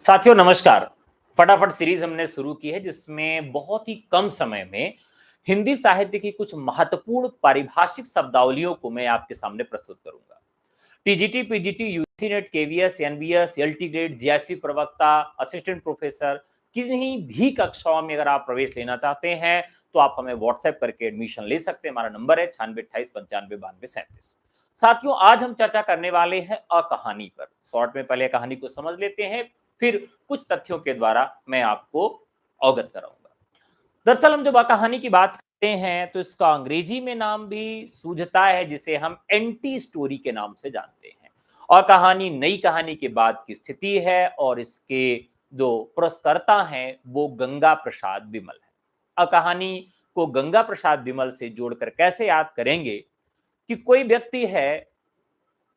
साथियों नमस्कार। फटाफट सीरीज हमने शुरू की है जिसमें बहुत ही कम समय में हिंदी साहित्य की कुछ महत्वपूर्ण पारिभाषिक शब्दावलियों को मैं आपके सामने प्रस्तुत करूंगा। TGT, PGT, UG NET, KVS, NBS, LT grade, GIC प्रवक्ता, असिस्टेंट प्रोफेसर किन्हीं भी कक्षाओं में अगर आप प्रवेश लेना चाहते हैं तो आप हमें व्हाट्सएप करके एडमिशन ले सकते हैं। हमारा नंबर है 9628959237। साथियों आज हम चर्चा करने वाले हैं अकहानी पर। शॉर्ट में पहले कहानी को समझ लेते हैं, फिर कुछ तथ्यों के द्वारा मैं आपको अवगत कराऊंगा। दरअसल हम जब कहानी की बात करते हैं तो इसका अंग्रेजी में नाम भी सूझता है जिसे हम एंटी स्टोरी के नाम से जानते हैं। और कहानी नई कहानी के बाद की स्थिति है और इसके जो पुरस्कर्ता हैं वो गंगा प्रसाद विमल है। कहानी को गंगा प्रसाद विमल से जोड़कर कैसे याद करेंगे कि कोई व्यक्ति है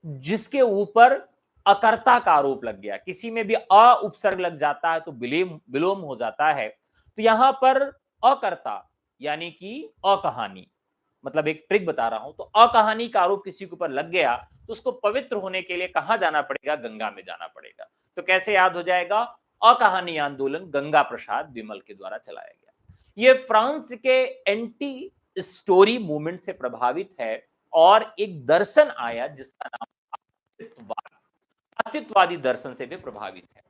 जिसके ऊपर अकर्ता का आरोप लग गया, किसी में भी अ उपसर्ग लग जाता है तो विलोम हो जाता है। तो यहां पर अकर्ता यानी कि अकहानी, मतलब एक ट्रिक बता रहा हूं, तो अकहानी का आरोप किसी के ऊपर लग गया तो उसको पवित्र होने के लिए कहां जाना पड़ेगा? गंगा में जाना पड़ेगा। तो कैसे याद हो जाएगा? अकहानी आंदोलन गंगा प्रसाद विमल के द्वारा चलाया गया। ये फ्रांस के एंटी स्टोरी मूवमेंट से प्रभावित है और एक दर्शन आया जिसका नाम अस्तित्ववादी दर्शन से भी प्रभावित है।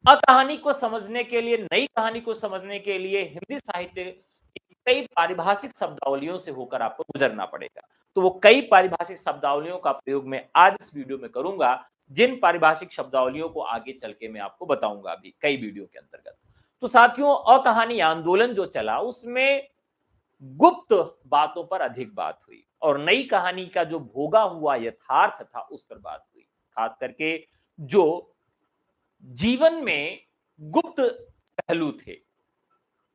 कहानी को समझने के लिए, नई कहानी को समझने के लिए हिंदी साहित्य की कई पारिभाषिक शब्दावलियों से होकर आपको गुजरना पड़ेगा। तो वो कई पारिभाषिक शब्दावलियों का प्रयोग मैं आज इस वीडियो में करूंगा, जिन पारिभाषिक शब्दावलियों को आगे चल के मैं आपको बताऊंगा अभी कई वीडियो के अंतर्गत। तो साथियों अकहानी आंदोलन जो चला उसमें गुप्त बातों पर अधिक बात हुई और नई कहानी का जो भोगा हुआ यथार्थ था उस पर बात हुई। खास करके जो जीवन में गुप्त पहलू थे,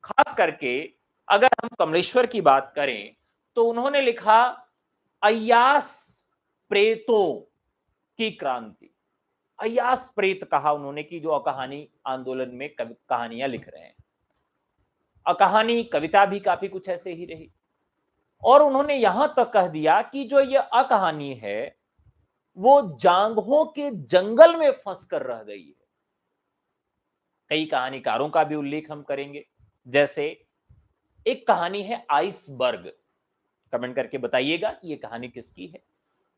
खास करके अगर हम कमलेश्वर की बात करें तो उन्होंने लिखा अय्यास प्रेतों की क्रांति। अय्यास प्रेत कहा उन्होंने कि जो कहानी आंदोलन में कहानियां लिख रहे हैं। कहानी कविता भी काफी कुछ ऐसे ही रही और उन्होंने यहां तक कह दिया कि जो ये अकहानी है वो जांघों के जंगल में फंस कर रह गई है। कई कहानीकारों का भी उल्लेख हम करेंगे, जैसे एक कहानी है आइसबर्ग। कमेंट करके बताइएगा कि ये कहानी किसकी है।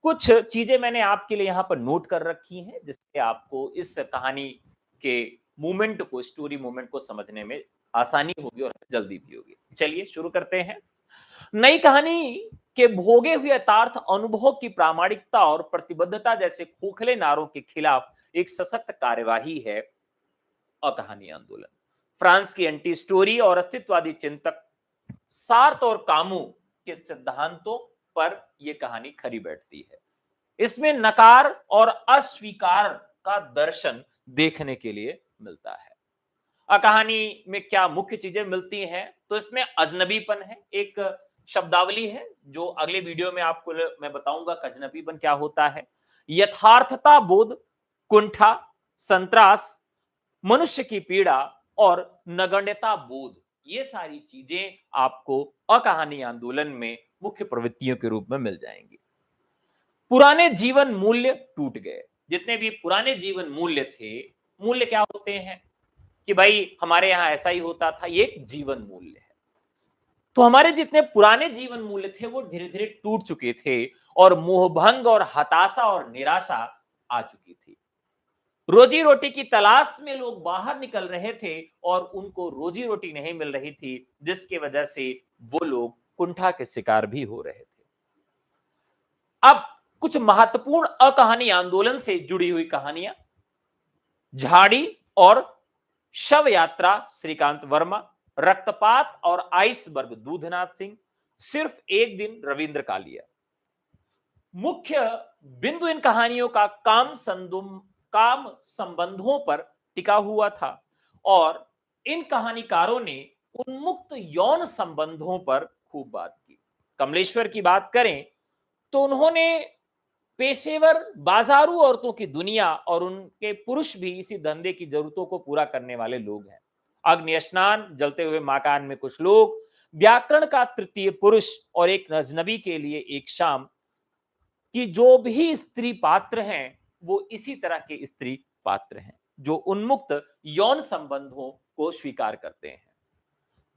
कुछ चीजें मैंने आपके लिए यहां पर नोट कर रखी हैं जिससे आपको इस कहानी के मूवमेंट को, स्टोरी मूवमेंट को समझने में आसानी होगी और जल्दी भी होगी। चलिए शुरू करते हैं। नई कहानी के भोगे हुए यथार्थ अनुभव की प्रामाणिकता और प्रतिबद्धता जैसे खोखले नारों के खिलाफ एक सशक्त कार्यवाही है अकहानी आंदोलन। फ्रांस की एंटी स्टोरी और अस्तित्ववादी चिंतक सार्थ और कामू के सिद्धांतों पर यह कहानी खरी बैठती है। इसमें नकार और अस्वीकार का दर्शन देखने के लिए मिलता है। कहानी में क्या मुख्य चीजें मिलती हैं? तो इसमें अजनबीपन है, एक शब्दावली है जो अगले वीडियो में आपको मैं बताऊंगा कि अजनबीपन क्या होता है। यथार्थता बोध, कुंठा, संत्रास, मनुष्य की पीड़ा और नगण्यता बोध, ये सारी चीजें आपको अकहानी आंदोलन में मुख्य प्रवृत्तियों के रूप में मिल जाएंगी। पुराने जीवन मूल्य टूट गए। जितने भी पुराने जीवन मूल्य थे, मूल्य क्या होते हैं कि भाई हमारे यहां ऐसा ही होता था, ये एक जीवन मूल्य है। तो हमारे जितने पुराने जीवन मूल्य थे वो धीरे धीरे टूट चुके थे और मोहभंग और हताशा और निराशा आ चुकी थी। रोजी रोटी की तलाश में लोग बाहर निकल रहे थे और उनको रोजी रोटी नहीं मिल रही थी, जिसकी वजह से वो लोग कुंठा के शिकार भी हो रहे थे। अब कुछ महत्वपूर्ण अकहानी आंदोलन से जुड़ी हुई कहानियां। झाड़ी और शव यात्रा श्रीकांत वर्मा, रक्तपात और आइसबर्ग दूधनाथ सिंह, सिर्फ एक दिन रविंद्र कालिया। मुख्य बिंदु इन कहानियों का काम संबंधों पर टिका हुआ था और इन कहानीकारों ने उन्मुक्त यौन संबंधों पर खूब बात की। कमलेश्वर की बात करें तो उन्होंने पेशेवर बाजारू औरतों की दुनिया और उनके पुरुष भी इसी धंधे की जरूरतों को पूरा करने वाले लोग हैं। अग्नि स्नान, जलते हुए मकान में कुछ लोग, व्याकरण का तृतीय पुरुष और एक अजनबी के लिए एक शाम कि जो भी स्त्री पात्र हैं वो इसी तरह के स्त्री पात्र हैं। जो उन्मुक्त यौन संबंधों को स्वीकार करते हैं।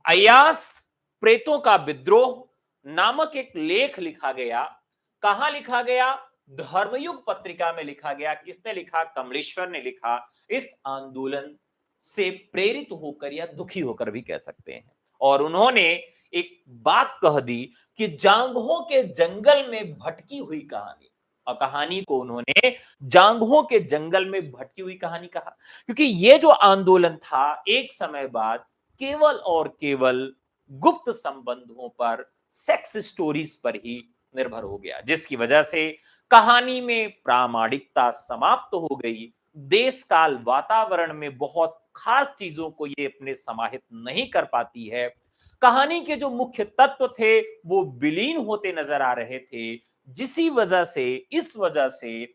अय्यास प्रेतों का विद्रोह नामक एक लेख लिखा गया। कहां लिखा गया? धर्मयुग पत्रिका में लिखा गया। किसने लिखा? कमलेश्वर ने लिखा। इस आंदोलन से प्रेरित होकर या दुखी होकर भी कह सकते हैं। और उन्होंने एक बात कह दी कि जांघों के जंगल में भटकी हुई कहानी, और कहानी को उन्होंने जांघों के जंगल में भटकी हुई कहानी कहा, क्योंकि ये जो आंदोलन था एक समय बाद केवल और केवल गुप्त संबंधों पर, सेक्स स्टोरीज पर ही निर्भर हो गया, जिसकी वजह से कहानी में प्रामाणिकता समाप्त हो गई। देश काल वातावरण में बहुत खास चीजों को ये अपने समाहित नहीं कर पाती है। कहानी के जो मुख्य तत्व थे वो विलीन होते नजर आ रहे थे, जिसी वजह से, इस वजह से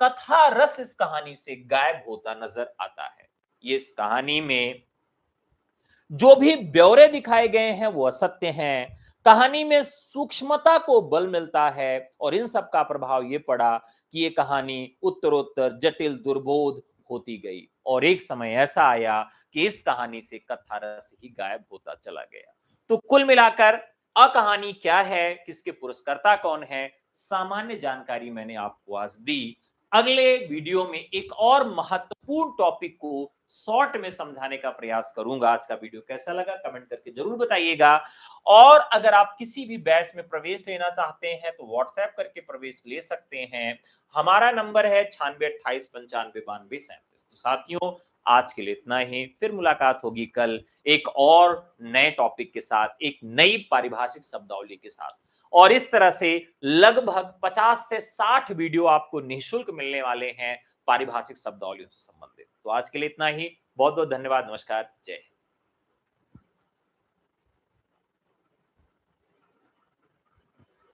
कथा रस इस कहानी से गायब होता नजर आता है। ये इस कहानी में जो भी ब्यौरे दिखाए गए हैं वो असत्य हैं। कहानी में सूक्ष्मता को बल मिलता है, और इन सब का प्रभाव ये पड़ा कि ये कहानी उत्तरोत्तर जटिल दुर्बोध होती गई, और एक समय ऐसा आया कि इस कहानी से कथा रस ही गायब होता चला गया। तो कुल मिलाकर अ कहानी क्या है, किसके पुरस्कर्ता कौन है, सामान्य जानकारी मैंने आपको आज दी। अगले वीडियो में एक और महत्वपूर्ण टॉपिक को शॉर्ट में समझाने का प्रयास करूंगा। आज का वीडियो कैसा लगा कमेंट करके जरूर बताइएगा। और अगर आप किसी भी बैच में प्रवेश लेना चाहते हैं तो व्हाट्सएप करके प्रवेश ले सकते हैं। हमारा नंबर है 9628959237। तो साथियों, आज के लिए इतना ही। फिर मुलाकात होगी कल एक और नए टॉपिक के साथ, एक नई पारिभाषिक शब्दावली के साथ। और इस तरह से लगभग 50 से 60 वीडियो आपको निःशुल्क मिलने वाले हैं पारिभाषिक शब्दावलियों से संबंधित। तो आज के लिए इतना ही। बहुत बहुत धन्यवाद। नमस्कार। जय हिंद।